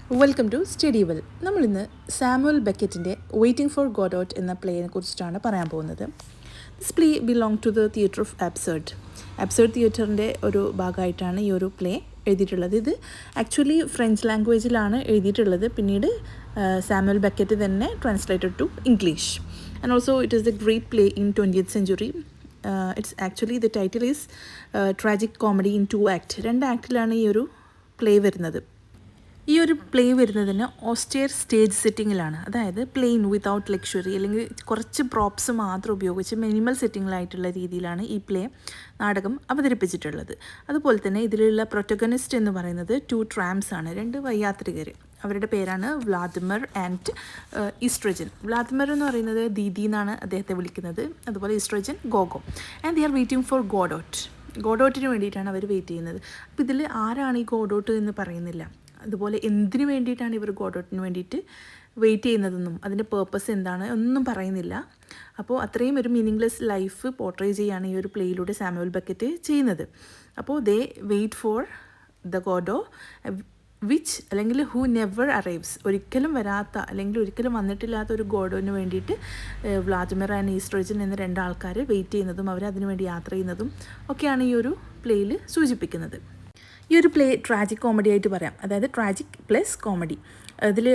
Welcome to study well. നമ്മളിന്ന് Samuel ബെക്കറ്റിൻ്റെ waiting for Godot എന്ന പ്ലേയെ കുറിച്ചിട്ടാണ് പറയാൻ പോകുന്നത്. This play belong to the theatre of absurd തിയേറ്ററിൻ്റെ ഒരു ഭാഗമായിട്ടാണ് ഈ ഒരു പ്ലേ എഴുതിയിട്ടുള്ളത്. ഇത് ആക്ച്വലി ഫ്രഞ്ച് ലാംഗ്വേജിലാണ് എഴുതിയിട്ടുള്ളത്. പിന്നീട് സാമുവൽ ബെക്കറ്റ് തന്നെ translated to English. And also it is the great play in 20th century. It's actually the title is tragic comedy in 2 act. 2 ആക്ടിലാണ് ഈ ഒരു പ്ലേ വരുന്നത്. ഈ ഒരു പ്ലേ വരുന്നതിന് ഓസ്റ്റിയർ സ്റ്റേജ് സെറ്റിങ്ങിലാണ്, അതായത് പ്ലെയിൻ വിതൗട്ട് ലക്ഷറി അല്ലെങ്കിൽ കുറച്ച് പ്രോപ്സ് മാത്രം ഉപയോഗിച്ച് മിനിമൽ സെറ്റിങ്ങിലായിട്ടുള്ള രീതിയിലാണ് ഈ പ്ലേ നാടകം അവതരിപ്പിച്ചിട്ടുള്ളത്. അതുപോലെ തന്നെ ഇതിലുള്ള പ്രൊട്ടഗണിസ്റ്റ് എന്ന് പറയുന്നത് 2 ട്രാംസ് ആണ്, 2 വയ്യാത്രികർ. അവരുടെ പേരാണ് വ്ളാദിമിർ ആൻഡ് ഈസ്ട്രജൻ. വ്ളാദിമിർ എന്ന് പറയുന്നത് ദീദി എന്നാണ് അദ്ദേഹത്തെ വിളിക്കുന്നത്, അതുപോലെ Estragon Gogo. And they are waiting for ഗോഡോട്ടിന് വേണ്ടിയിട്ടാണ് അവർ വെയിറ്റ് ചെയ്യുന്നത്. അപ്പോൾ ഇതിൽ ആരാണ് ഈ ഗോഡോട്ട് എന്ന് പറയുന്നില്ല. അതുപോലെ എന്തിനു വേണ്ടിയിട്ടാണ് ഇവർ ഗോഡോട്ടിന് വേണ്ടിയിട്ട് വെയിറ്റ് ചെയ്യുന്നതെന്നും അതിൻ്റെ പേർപ്പസ് എന്താണ് ഒന്നും പറയുന്നില്ല. അപ്പോൾ അത്രയും ഒരു മീനിങ്ലെസ് ലൈഫ് പോർട്രേ ചെയ്യുകയാണ് ഈ ഒരു പ്ലേയിലൂടെ സാമുവൽ ബെക്കറ്റ് ചെയ്യുന്നത്. അപ്പോൾ ദേ വെയിറ്റ് ഫോർ ദ ഗോഡോ വിച്ച് അല്ലെങ്കിൽ ഹൂ നെവർ അറൈവ്സ്, ഒരിക്കലും വരാത്ത അല്ലെങ്കിൽ ഒരിക്കലും വന്നിട്ടില്ലാത്ത ഒരു ഗോഡോന് വേണ്ടിയിട്ട് വ്ളാദിമിർ ആൻഡ് ഈസ്ട്രജൻ എന്ന 2 ആൾക്കാർ വെയിറ്റ് ചെയ്യുന്നതും അവർ അതിനുവേണ്ടി യാത്ര ചെയ്യുന്നതും ഒക്കെയാണ് ഈ ഒരു പ്ലേയിൽ സൂചിപ്പിക്കുന്നത്. ഈ ഒരു പ്ലേ ട്രാജിക് കോമഡി ആയിട്ട് പറയാം, അതായത് ട്രാജിക് പ്ലസ് കോമഡി. ഇതിൽ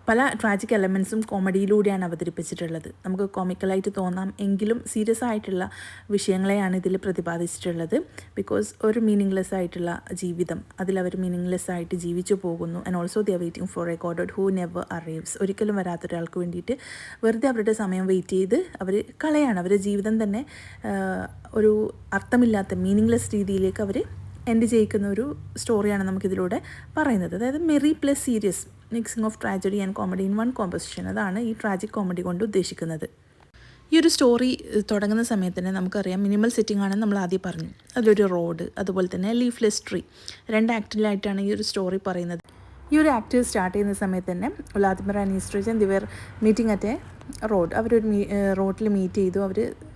പല ട്രാജിക് എലമെൻസും കോമഡിയിലൂടെയാണ് അവതരിപ്പിച്ചിട്ടുള്ളത്. നമുക്ക് കോമിക്കലായിട്ട് തോന്നാം എങ്കിലും സീരിയസ് ആയിട്ടുള്ള വിഷയങ്ങളെയാണ് ഇതിൽ പ്രതിപാദിച്ചിട്ടുള്ളത്. ബിക്കോസ് ഒരു മീനിങ്ലെസ് ആയിട്ടുള്ള ജീവിതം, അതിലവർ മീനിങ്ലെസ് ആയിട്ട് ജീവിച്ചു പോകുന്നു. And also they are waiting for a Godot who never arrives, ഒരിക്കലും വരാത്തൊരാൾക്ക് വേണ്ടിയിട്ട് വെറുതെ അവരുടെ സമയം വെയിറ്റ് ചെയ്ത് അവർ കളയാണ്. അവരുടെ ജീവിതം തന്നെ ഒരു അർത്ഥമില്ലാത്ത മീനിങ്ലെസ് രീതിയിലേക്ക് അവർ എൻഡ് ചെയ്യിക്കുന്ന ഒരു സ്റ്റോറിയാണ് നമുക്കിതിലൂടെ പറയുന്നത്. അതായത് merry plus serious, mixing of tragedy and comedy in 1 composition. അതാണ് ഈ ട്രാജിക് കോമഡി കൊണ്ട് ഉദ്ദേശിക്കുന്നത്. ഈ ഒരു സ്റ്റോറി തുടങ്ങുന്ന സമയത്ത് തന്നെ നമുക്കറിയാം മിനിമൽ സെറ്റിംഗ് ആണെന്ന് നമ്മൾ ആദ്യം പറഞ്ഞു. അതിലൊരു റോഡ്, അതുപോലെ തന്നെ ലീഫ്ലെസ് ട്രീ, 2 ആക്ടിലായിട്ടാണ് ഈ ഒരു സ്റ്റോറി പറയുന്നത്. ഈ ഒരു ആക്ട് സ്റ്റാർട്ട് ചെയ്യുന്ന സമയത്ത് തന്നെ Vladimir and oestrogen ദിവർ meeting at A road. അവരൊരു റോഡിൽ മീറ്റ് ചെയ്തു.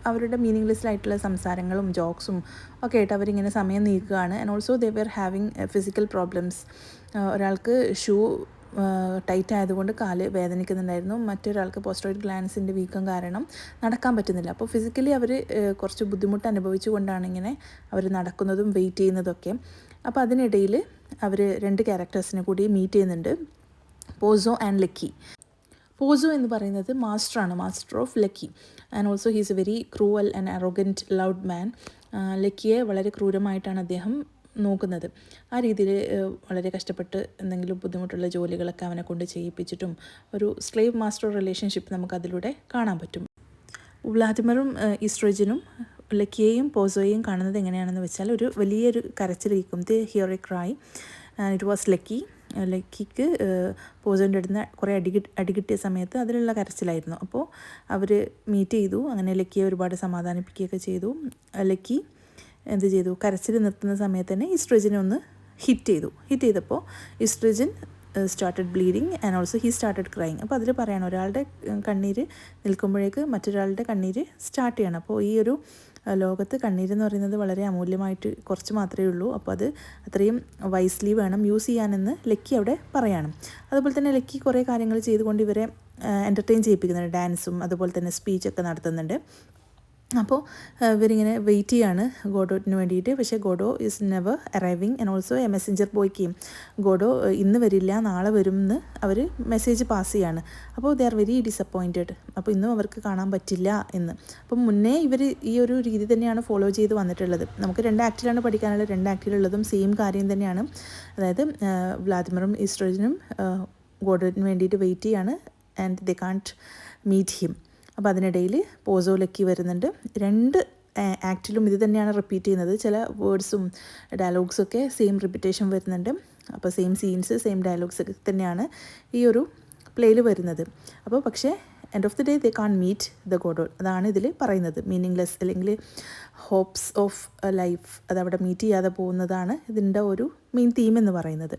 അവരുടെ മീനിങ്ലെസ് ആയിട്ടുള്ള സംസാരങ്ങളും ജോക്സും ഒക്കെ ആയിട്ട് അവരിങ്ങനെ സമയം നീക്കുകയാണ്. And also they were having physical problems. ഒരാൾക്ക് ഷൂ ടൈറ്റ് ആയതുകൊണ്ട് കാല് വേദനിക്കുന്നുണ്ടായിരുന്നു, മറ്റൊരാൾക്ക് പോസ്റ്ററോയിഡ് ഗ്ലാൻസിൻ്റെ വീക്കം കാരണം നടക്കാൻ പറ്റുന്നില്ല. അപ്പോൾ ഫിസിക്കലി അവർ കുറച്ച് ബുദ്ധിമുട്ട് അനുഭവിച്ചുകൊണ്ടാണ് ഇങ്ങനെ അവർ നടക്കുന്നതും വെയിറ്റ് ചെയ്യുന്നതൊക്കെ. അപ്പോൾ അതിനിടയിൽ അവർ 2 ക്യാരക്ടേഴ്സിനെ കൂടി മീറ്റ് ചെയ്യുന്നുണ്ട്, പോസോ ആൻഡ് ലക്കി. പോസോ എന്ന് പറയുന്നത് master of Lucky. And also he's a very cruel and arrogant loud man. ലക്കിയെ വളരെ ക്രൂരമായിട്ടാണ് അദ്ദേഹം നോക്കുന്നത്. ആ രീതിയിൽ വളരെ കഷ്ടപ്പെട്ട് എന്തെങ്കിലും ബുദ്ധിമുട്ടുള്ള ജോലികളൊക്കെ അവനെ കൊണ്ട് ചെയ്യിപ്പിച്ചിട്ടും ഒരു സ്ലേവ് മാസ്റ്റർ റിലേഷൻഷിപ്പ് നമുക്കതിലൂടെ കാണാൻ പറ്റും. വ്ളാദിമിറും ഈസ്ട്രജനും ലക്കിയെയും പോസോയെയും കാണുന്നത് എങ്ങനെയാണെന്ന് വെച്ചാൽ ഒരു വലിയൊരു കരച്ചിലിരിക്കും. They hear a cry. It was ലക്കിക്ക് പോസോൻ്റെ അടുത്ത് കുറേ അടി കിട്ടിയ സമയത്ത് അതിലുള്ള കരച്ചിലായിരുന്നു. അപ്പോൾ അവർ മീറ്റ് ചെയ്തു. അങ്ങനെ ലക്കിയെ ഒരുപാട് സമാധാനിപ്പിക്കുകയൊക്കെ ചെയ്തു. ലക്കി എന്ത് ചെയ്തു, കരച്ചിൽ നിർത്തുന്ന സമയത്ത് തന്നെ ഈസ്ട്രജനെ ഒന്ന് ഹിറ്റ് ചെയ്തപ്പോൾ oestrogen started bleeding and also he started crying. അപ്പോൾ അതിൽ പറയണം, ഒരാളുടെ കണ്ണീര് നിൽക്കുമ്പോഴേക്ക് മറ്റൊരാളുടെ കണ്ണീര് സ്റ്റാർട്ട് ചെയ്യണം. അപ്പോൾ ഈ ഒരു ലോകത്ത് കണ്ണീരെന്ന് പറയുന്നത് വളരെ അമൂല്യമായിട്ട് കുറച്ച് മാത്രമേ ഉള്ളൂ. അപ്പോൾ അത് അത്രയും വൈസ്ലി വേണം യൂസ് ചെയ്യാനെന്ന് ലക്കി അവിടെ പറയണം. അതുപോലെ തന്നെ ലക്കി കുറേ കാര്യങ്ങൾ ചെയ്തുകൊണ്ട് ഇവരെ എൻ്റർടൈൻ ചെയ്യിപ്പിക്കുന്നുണ്ട്. ഡാൻസും അതുപോലെ തന്നെ സ്പീച്ചൊക്കെ നടത്തുന്നുണ്ട്. അപ്പോൾ ഇവരിങ്ങനെ വെയിറ്റ് ചെയ്യാണ് ഗോഡോട്ടിന് വേണ്ടിയിട്ട്. പക്ഷേ Godot is never arriving. And also a messenger ബോയ്ക്ക് ഗോഡോ ഇന്ന് വരില്ല നാളെ വരും എന്ന് അവർ മെസ്സേജ് പാസ് ചെയ്യാണ്. അപ്പോൾ ദേ ആർ വെരി ഡിസപ്പോയിൻറ്റഡ്. അപ്പോൾ ഇന്നും അവർക്ക് കാണാൻ പറ്റില്ല എന്ന്. അപ്പം മുന്നേ ഇവർ ഈ ഒരു രീതി തന്നെയാണ് ഫോളോ ചെയ്ത് വന്നിട്ടുള്ളത്. നമുക്ക് 2 ആക്ടിലാണ് പഠിക്കാനുള്ളത്. 2 ആക്ടിലുള്ളതും സെയിം കാര്യം തന്നെയാണ്. അതായത് വ്ളാദിമിറും ഈസ്ട്രജനും ഗോഡോട്ടിന് വേണ്ടിയിട്ട് വെയിറ്റ് ചെയ്യാണ്. And they can't meet him. അപ്പോൾ അതിനിടയിൽ പോസോ ലക്കി വരുന്നുണ്ട്. 2 ആക്ടിലും ഇത് തന്നെയാണ് റിപ്പീറ്റ് ചെയ്യുന്നത്. ചില വേർഡ്സും ഡയലോഗ്സൊക്കെ സെയിം റിപ്പീറ്റേഷൻ വരുന്നുണ്ട്. അപ്പോൾ സെയിം സീൻസ് സെയിം ഡയലോഗ്സ് ഒക്കെ തന്നെയാണ് ഈ ഒരു പ്ലേയിൽ വരുന്നത്. അപ്പോൾ പക്ഷേ end of the day they can't meet the Godot. അതാണ് ഇതിൽ പറയുന്നത്. മീനിങ്ലെസ് അല്ലെങ്കിൽ ഹോപ്സ് ഓഫ് ലൈഫ് അതവിടെ മീറ്റ് ചെയ്യാതെ പോകുന്നതാണ് ഇതിൻ്റെ ഒരു മെയിൻ തീം എന്ന് പറയുന്നത്.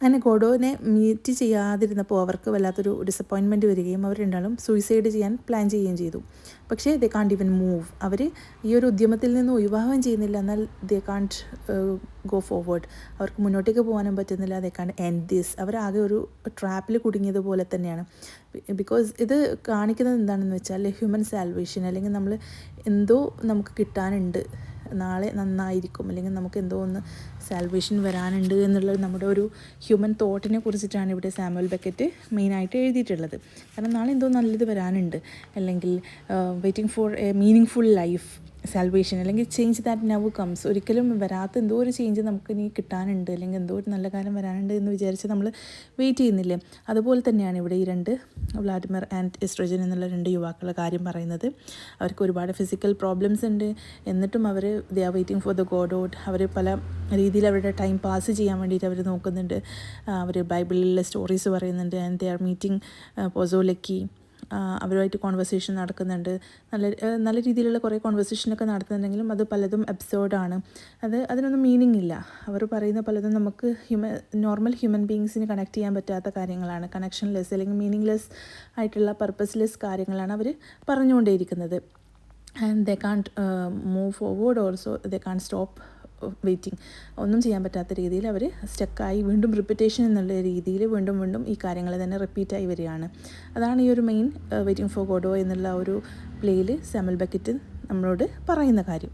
അങ്ങനെ ഗോഡോനെ മീറ്റ് ചെയ്യാതിരുന്നപ്പോൾ അവർക്ക് വല്ലാത്തൊരു ഡിസപ്പോയിൻമെൻറ്റ് വരികയും അവർ രണ്ടാളും സൂയിസൈഡ് ചെയ്യാൻ പ്ലാൻ ചെയ്യുകയും ചെയ്തു. പക്ഷേ ദേ കാണ്ട് ഈവൻ മൂവ്. അവർ ഈ ഒരു ഉദ്യമത്തിൽ നിന്ന് ഒഴിവാകുകയും ചെയ്യുന്നില്ല, എന്നാൽ ദേ കാണ്ട് ഗോ ഫോർവേഡ്. അവർക്ക് മുന്നോട്ടേക്ക് പോകാനും പറ്റുന്നില്ല. ദേ കാണ്ട് എൻഡ് ദിസ്. അവരാകെ ഒരു ട്രാപ്പിൽ കുടുങ്ങിയതുപോലെ തന്നെയാണ്. ബിക്കോസ് ഇത് കാണിക്കുന്നത് എന്താണെന്ന് വെച്ചാൽ ഹ്യൂമൻ സാൽവേഷൻ, അല്ലെങ്കിൽ നമ്മൾ എന്തോ നമുക്ക് കിട്ടാനുണ്ട്, നാളെ നന്നായിരിക്കും, അല്ലെങ്കിൽ നമുക്ക് എന്തോ ഒന്ന് സാൽവേഷൻ വരാനുണ്ട് എന്നുള്ളത് നമ്മുടെ ഒരു ഹ്യൂമൻ തോട്ടിനെ കുറിച്ചിട്ടാണ് ഇവിടെ സാമുവൽ ബെക്കറ്റ് മെയിനായിട്ട് എഴുതിയിട്ടുള്ളത്. കാരണം നാളെ എന്തോ നല്ലത് വരാനുണ്ട്, അല്ലെങ്കിൽ waiting for A meaning full life, salvation, അല്ലെങ്കിൽ ചേഞ്ച് ദാറ്റ് നവ് കംസ്. ഒരിക്കലും വരാത്ത എന്തോ ഒരു ചേഞ്ച് നമുക്ക് ഇനി കിട്ടാനുണ്ട്, അല്ലെങ്കിൽ എന്തോ ഒരു നല്ല കാലം വരാനുണ്ട് എന്ന് വിചാരിച്ച് നമ്മൾ വെയിറ്റ് ചെയ്യുന്നില്ലേ. അതുപോലെ തന്നെയാണ് ഇവിടെ ഈ രണ്ട് വ്ളാഡിമിർ ആൻഡ് എസ്ട്രജൻ എന്നുള്ള രണ്ട് യുവാക്കളുടെ കാര്യം പറയുന്നത്. അവർക്ക് ഒരുപാട് ഫിസിക്കൽ പ്രോബ്ലംസ് ഉണ്ട്, എന്നിട്ടും അവർ they are waiting for the God. അവർ പല രീതിയിൽ അവരുടെ ടൈം പാസ് ചെയ്യാൻ വേണ്ടിയിട്ട് അവർ നോക്കുന്നുണ്ട്. അവർ ബൈബിളിലെ സ്റ്റോറീസ് പറയുന്നുണ്ട്, ആൻഡ് ദേ ആർ മീറ്റിംഗ് പൊസോലക്കി. അവരുമായിട്ട് കോൺവെർസേഷൻ നടക്കുന്നുണ്ട്. നല്ല രീതിയിലുള്ള കുറേ കോൺവെർസേഷനൊക്കെ നടത്തുന്നുണ്ടെങ്കിലും അത് പലതും അബ്സേർഡാണ്. അതിനൊന്നും മീനിങ് ഇല്ല. അവർ പറയുന്ന പലതും നമുക്ക് നോർമൽ ഹ്യൂമൻ ബീങ്സിന് കണക്ട് ചെയ്യാൻ പറ്റാത്ത കാര്യങ്ങളാണ്. കണക്ഷൻലെസ് അല്ലെങ്കിൽ മീനിങ്ലെസ് ആയിട്ടുള്ള പർപ്പസ്ലെസ് കാര്യങ്ങളാണ് അവർ പറഞ്ഞുകൊണ്ടേയിരിക്കുന്നത്. ആൻഡ് ദേ കാണ്ട് മൂവ് ഫോർവേഡ് ഓൾസോ, ദേ കാണ്ട് സ്റ്റോപ്പ് വെയിറ്റിംഗ്. ഒന്നും ചെയ്യാൻ പറ്റാത്ത രീതിയിൽ അവർ സ്റ്റക്കായി വീണ്ടും റിപ്പീറ്റേഷൻ എന്നുള്ള രീതിയിൽ വീണ്ടും വീണ്ടും ഈ കാര്യങ്ങൾ തന്നെ റിപ്പീറ്റായി വരികയാണ്. അതാണ് ഈ ഒരു മെയിൻ വെയിറ്റിംഗ് ഫോർ ഗോഡോ എന്നുള്ള ഒരു പ്ലേയിൽ സാമുവൽ ബെക്കറ്റ് നമ്മളോട് പറയുന്ന കാര്യം.